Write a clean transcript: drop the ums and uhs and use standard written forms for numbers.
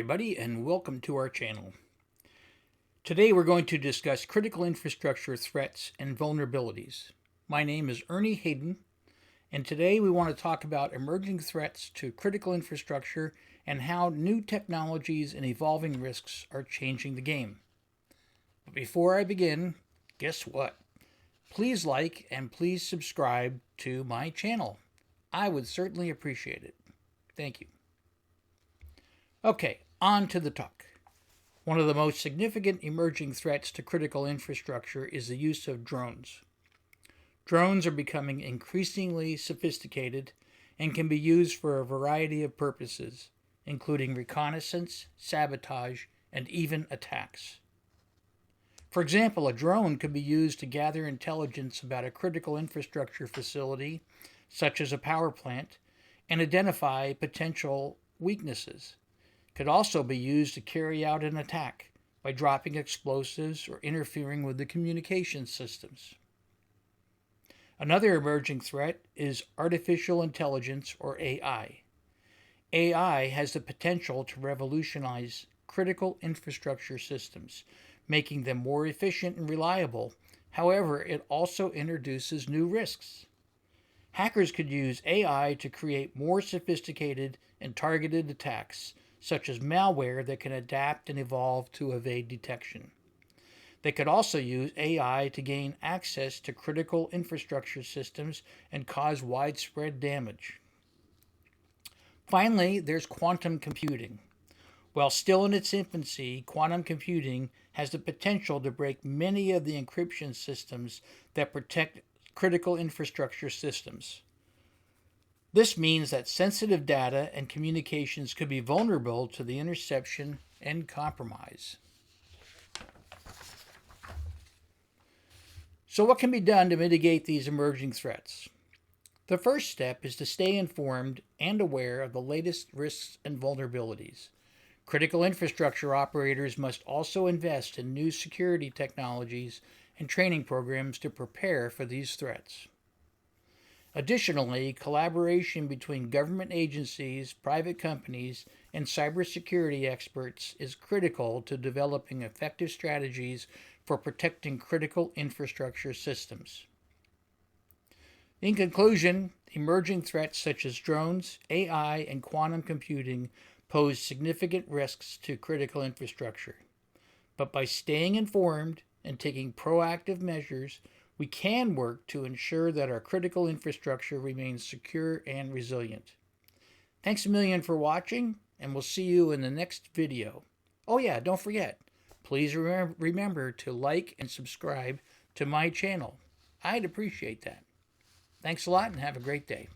everybody, and welcome to our channel. Today we're going to discuss critical infrastructure threats and vulnerabilities. My name is Ernie Hayden, and today we want to talk about emerging threats to critical infrastructure and how new technologies and evolving risks are changing the game. But before I begin, guess what? Please like and please subscribe to my channel. I would certainly appreciate it. Thank you. Okay, on to the talk. One of the most significant emerging threats to critical infrastructure is the use of drones. Drones are becoming increasingly sophisticated and can be used for a variety of purposes, including reconnaissance, sabotage, and even attacks. For example, a drone could be used to gather intelligence about a critical infrastructure facility, such as a power plant, and identify potential weaknesses. Could also be used to carry out an attack by dropping explosives or interfering with the communication systems. Another emerging threat is artificial intelligence, or AI. AI has the potential to revolutionize critical infrastructure systems, making them more efficient and reliable. However, it also introduces new risks. Hackers could use AI to create more sophisticated and targeted attacks, such as malware that can adapt and evolve to evade detection. They could also use AI to gain access to critical infrastructure systems and cause widespread damage. Finally, there's quantum computing. While still in its infancy, quantum computing has the potential to break many of the encryption systems that protect critical infrastructure systems. This means that sensitive data and communications could be vulnerable to the interception and compromise. So what can be done to mitigate these emerging threats? The first step is to stay informed and aware of the latest risks and vulnerabilities. Critical infrastructure operators must also invest in new security technologies and training programs to prepare for these threats. Additionally, collaboration between government agencies, private companies, and cybersecurity experts is critical to developing effective strategies for protecting critical infrastructure systems. In conclusion, emerging threats such as drones, AI, and quantum computing pose significant risks to critical infrastructure. But by staying informed and taking proactive measures, we can work to ensure that our critical infrastructure remains secure and resilient. Thanks a million for watching, and we'll see you in the next video. Oh yeah, don't forget, please remember to like and subscribe to my channel. I'd appreciate that. Thanks a lot and have a great day.